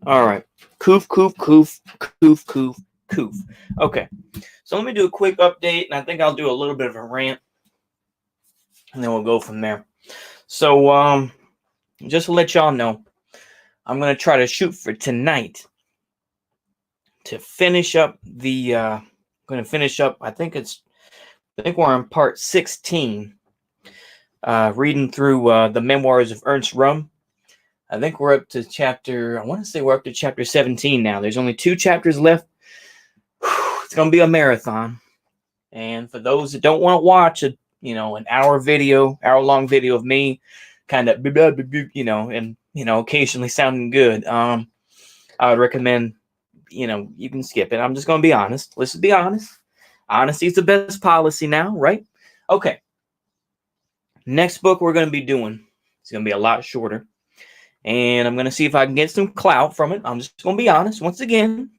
All right. Coof, coof, coof, coof, coof, coof. Okay. So let me do a quick update, and I think I'll do a little bit of a rant, and then we'll go from there. So, just to let y'all know, I'm gonna try to shoot for tonight to finish up the. I'm gonna finish up. I think we're on part 16. Reading through the memoirs of Ernst Rum. I think we're up to chapter. I want to say we're up to chapter 17 now. There's only 2 chapters left. It's gonna be a marathon. And for those that don't want to watch an hour long video of me, kind of, and occasionally sounding good, I would recommend, you can skip it. I'm just gonna be honest. Let's be honest. Honesty is the best policy now, right? Okay. Next book we're gonna be doing. It's gonna be a lot shorter. And I'm going to see if I can get some clout from it. I'm just going to be honest. Once again,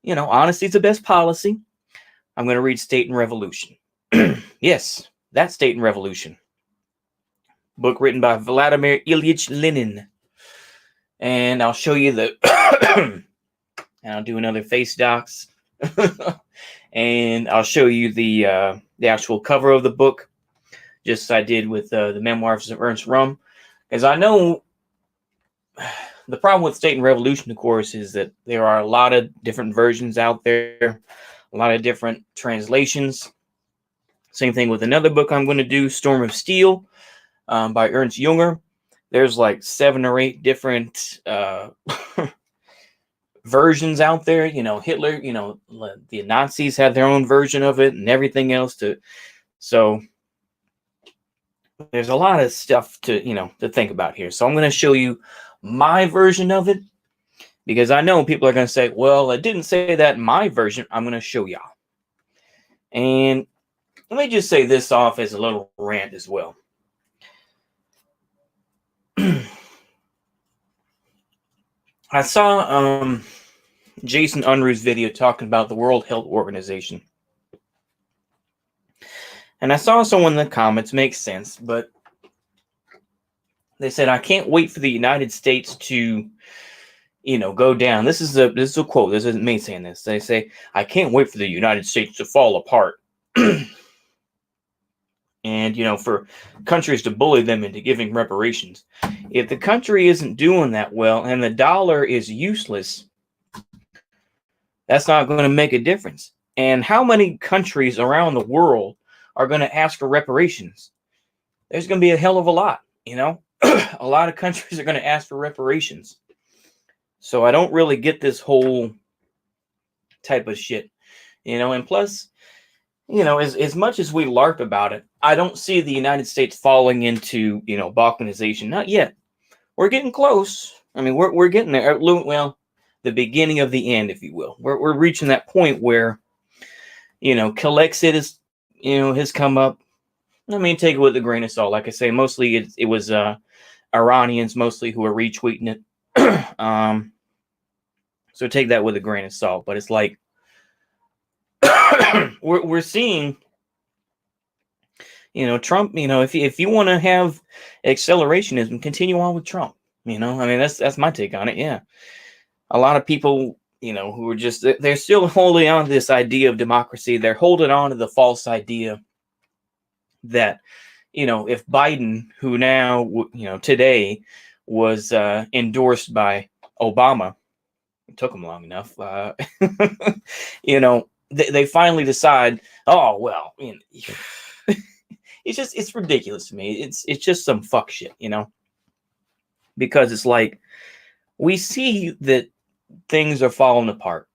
honesty is the best policy. I'm going to read State and Revolution. Yes, that's State and Revolution. Book written by Vladimir Ilyich Lenin. And I'll show you the... and I'll do another face docs. And I'll show you the actual cover of the book. Just as I did with the memoirs of Ernst Rum. Because I know... The problem with State and Revolution, of course, is that there are a lot of different versions out there, a lot of different translations. Same thing with another book I'm going to do, Storm of Steel, by Ernst Junger. There's like 7 or 8 different versions out there. Hitler, the Nazis had their own version of it and everything else. So there's a lot of stuff to think about here. So I'm going to show you my version of it, because I know people are going to say, well, I didn't say that in my version. I'm going to show y'all. And let me just say this off as a little rant as well. I saw Jason Unruh's video talking about the World Health Organization. And I saw someone in the comments, makes sense, but they said, I can't wait for the United States to, go down. This is a quote. This isn't me saying this. They say, I can't wait for the United States to fall apart. And, for countries to bully them into giving reparations. If the country isn't doing that well and the dollar is useless, that's not going to make a difference. And how many countries around the world are going to ask for reparations? There's going to be a hell of a lot, A lot of countries are going to ask for reparations. So I don't really get this whole type of shit, and plus, as much as we LARP about it, I don't see the United States falling into, balkanization. Not yet. We're getting close. I mean, we're getting there. Well, the beginning of the end, if you will. We're reaching that point where, Kalexit is, has come up. I mean, take it with a grain of salt. Like I say, mostly it was Iranians mostly who are retweeting it. So take that with a grain of salt. But it's like we're seeing, Trump. If you want to have accelerationism, continue on with Trump. I mean, that's my take on it. Yeah, a lot of people, who are just they're still holding on to this idea of democracy. They're holding on to the false idea that, if Biden, who now, today was endorsed by Obama, it took him long enough, they finally decide, oh, well, it's ridiculous to me. It's just some fuck shit, because it's like, we see that things are falling apart.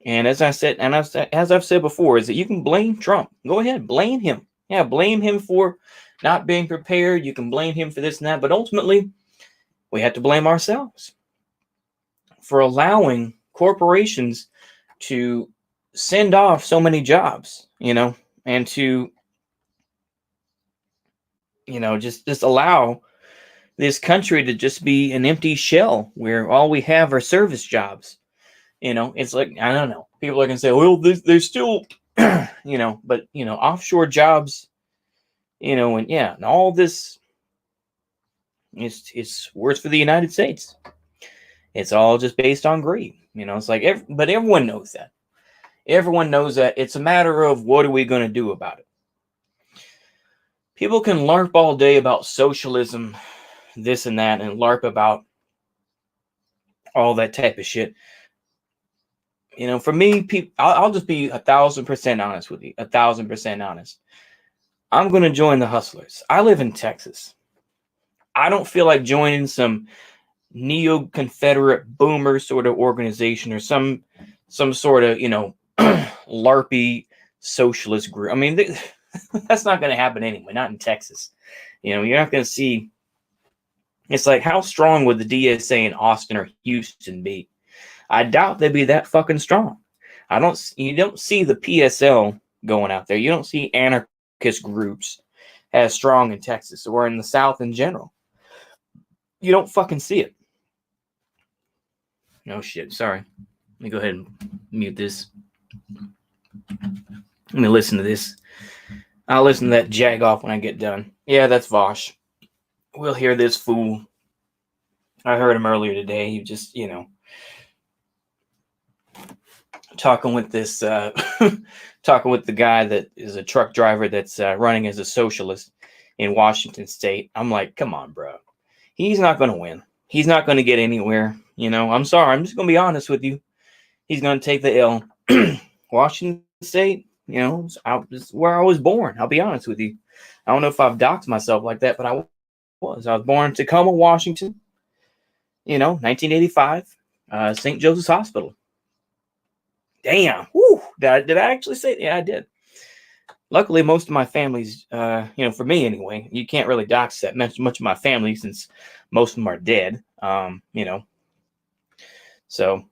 And as I said, and as I've said before, is that you can blame Trump. Go ahead, blame him. Yeah, blame him for not being prepared. You can blame him for this and that. But ultimately, we have to blame ourselves for allowing corporations to send off so many jobs, and to, just allow this country to just be an empty shell where all we have are service jobs. It's like, I don't know. People are going to say, well, there's still, but, offshore jobs, and all this, It's worse for the United States. It's all just based on greed. It's like, but everyone knows that. Everyone knows that. It's a matter of what are we going to do about it. People can LARP all day about socialism, this and that, and LARP about all that type of shit. For me, I'll just be 1,000% honest with you. 1,000% honest. I'm going to join the hustlers. I live in Texas. I don't feel like joining some neo-Confederate boomer sort of organization or some sort of, LARPy socialist group. I mean, that's not going to happen anyway, not in Texas. You're not going to see. It's like, how strong would the DSA in Austin or Houston be? I doubt they'd be that fucking strong. You don't see the PSL going out there. You don't see anarchist groups as strong in Texas or in the South in general. You don't fucking see it. No shit. Sorry. Let me go ahead and mute this. Let me listen to this. I'll listen to that jag off when I get done. Yeah, that's Vosh. We'll hear this fool. I heard him earlier today. He just, talking with this, talking with the guy that is a truck driver that's running as a socialist in Washington State. I'm like, come on, bro. He's not going to win. He's not going to get anywhere. I'm sorry. I'm just going to be honest with you. He's going to take the L. Washington State, is where I was born. I'll be honest with you. I don't know if I've doxed myself like that, but I was. I was born in Tacoma, Washington. 1985, St. Joseph's Hospital. Damn. Woo. Did I actually say it? Yeah, I did. Luckily, most of my family's, for me anyway, you can't really dox that much of my family since most of them are dead. So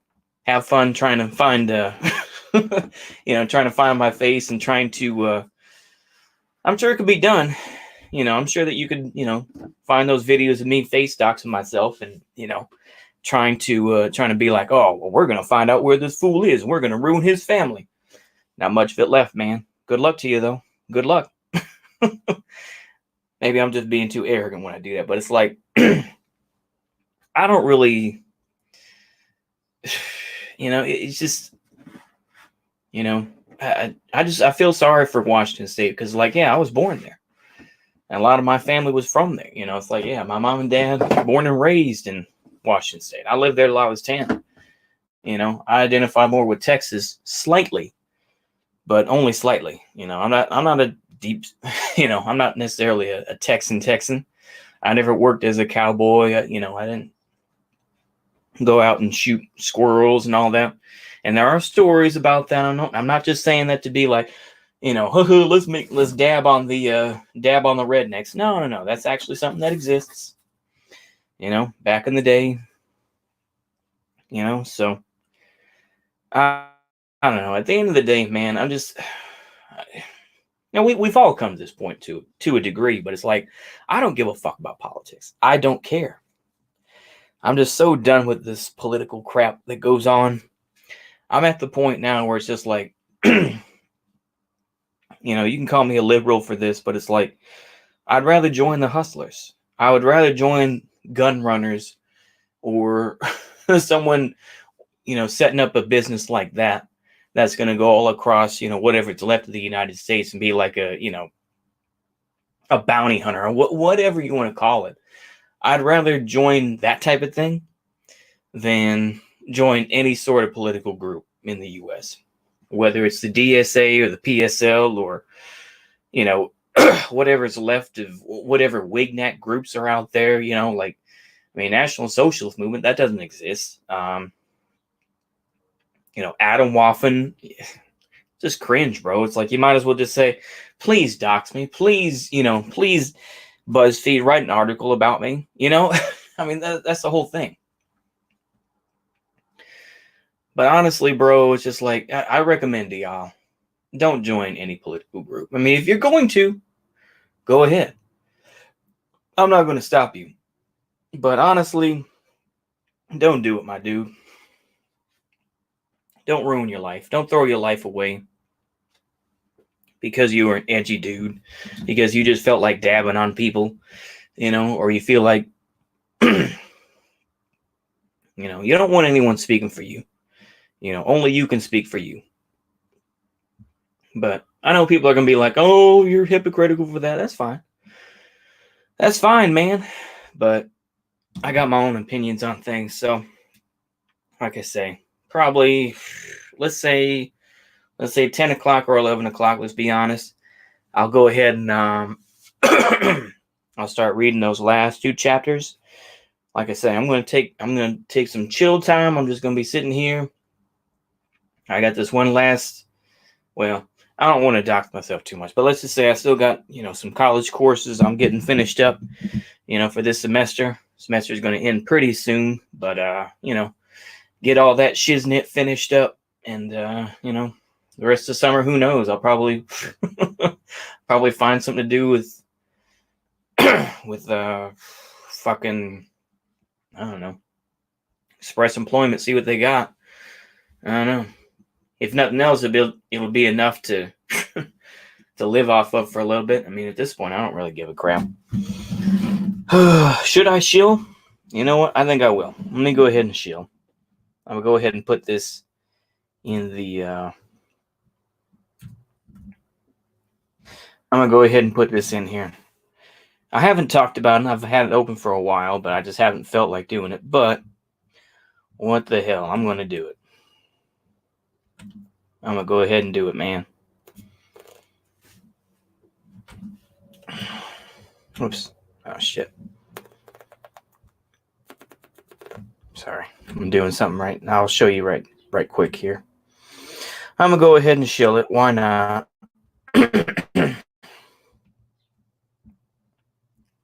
have fun trying to find, trying to find my face and trying to, I'm sure it could be done. I'm sure that you could, find those videos of me face doxing myself and, trying to be like, oh, well, we're going to find out where this fool is. And we're going to ruin his family. Not much of it left, man. Good luck to you, though. Good luck. Maybe I'm just being too arrogant when I do that, but it's like, I don't really, it's just, I feel sorry for Washington State because, like, yeah, I was born there. And a lot of my family was from there. It's like, yeah, my mom and dad were born and raised in Washington State. I lived there till I was 10. I identify more with Texas slightly, but only slightly. I'm not a deep, I'm not necessarily a Texan. I never worked as a cowboy. I didn't go out and shoot squirrels and all that. And there are stories about that. I'm not just saying that to be like, let's dab on the rednecks. No. That's actually something that exists. Back in the day. So I don't know. At the end of the day, man, I'm just, we've all come to this point to a degree, but it's like, I don't give a fuck about politics. I don't care. I'm just so done with this political crap that goes on. I'm at the point now where it's just like, you can call me a liberal for this, but it's like, I'd rather join the hustlers. I would rather join gun runners or someone, setting up a business like that. That's going to go all across, whatever it's left of the United States and be like a bounty hunter or whatever you want to call it. I'd rather join that type of thing than join any sort of political group in the U.S., whether it's the DSA or the PSL or, whatever's left of whatever Wignac groups are out there, National Socialist Movement, that doesn't exist. Adam Waffen, just cringe, bro. It's like, you might as well just say, please dox me. Please, please BuzzFeed, write an article about me. That's the whole thing. But honestly, bro, it's just like, I recommend to y'all, don't join any political group. If you're going to, go ahead. I'm not going to stop you. But honestly, don't do it, my dude. Don't ruin your life. Don't throw your life away because you were an edgy dude, because you just felt like dabbing on people, or you feel like You know, you don't want anyone speaking for you. You know, only you can speak for you. But I know people are going to be like, oh, you're hypocritical for that. That's fine. That's fine, man. But I got my own opinions on things. So, like I say, probably, let's say 10 o'clock or 11 o'clock, let's be honest. I'll go ahead and I'll start reading those last 2 chapters. Like I say, I'm gonna take some chill time. I'm just gonna be sitting here. I got this one last. Well, I don't want to dox myself too much, but let's just say I still got some college courses I'm getting finished up. For this semester. Semester is going to end pretty soon, but get all that shiznit finished up, and the rest of the summer, who knows? I'll probably probably find something to do with fucking, I don't know, Express Employment, see what they got. I don't know. If nothing else, it'll be enough to to live off of for a little bit. I mean, at this point, I don't really give a crap. Should I shill? You know what? I think I will. Let me go ahead and shill. I'm gonna go ahead and put this in the. I'm gonna go ahead and put this in here. I haven't talked about it. I've had it open for a while, but I just haven't felt like doing it. But what the hell? I'm gonna do it. I'm gonna go ahead and do it, man. Oops. Oh shit. Sorry. I'm doing something right now. I'll show you right quick here. I'm gonna go ahead and shill it. Why not?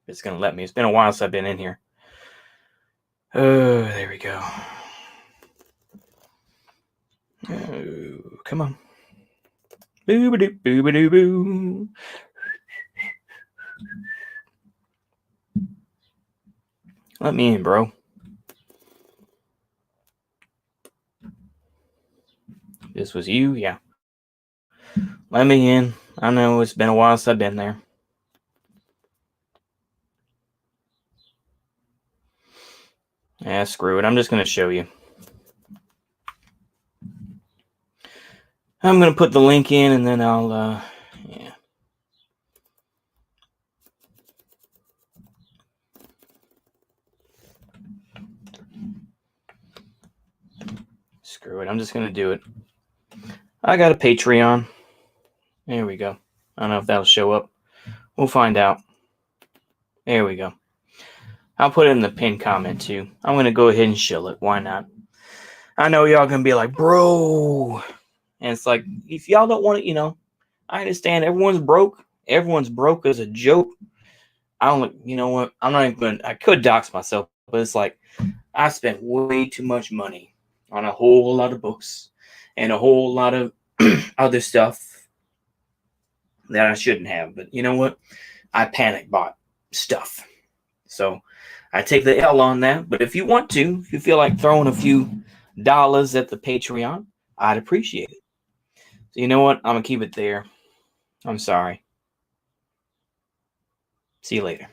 It's gonna let me. It's been a while since I've been in here. Oh, there we go. Oh, come on. Boo-ba-doo, boo-ba-doo, boo. Let me in, bro. This was you? Yeah. Let me in. I know it's been a while since I've been there. Yeah, screw it. I'm just going to show you. I'm going to put the link in, and then I'll, yeah. Screw it. I'm just going to do it. I got a Patreon. There we go. I don't know if that'll show up. We'll find out. There we go. I'll put it in the pinned comment too. I'm going to go ahead and shill it. Why not? I know y'all going to be like, bro. And it's like, if y'all don't want it, I understand everyone's broke. Everyone's broke as a joke. I don't, you know what? I'm not even going to, I could dox myself, but it's like, I spent way too much money on a whole lot of books and a whole lot of other stuff that I shouldn't have. But you know what? I panic bought stuff. So I take the L on that. But if you want to, if you feel like throwing a few dollars at the Patreon, I'd appreciate it. So you know what? I'm going to keep it there. I'm sorry. See you later.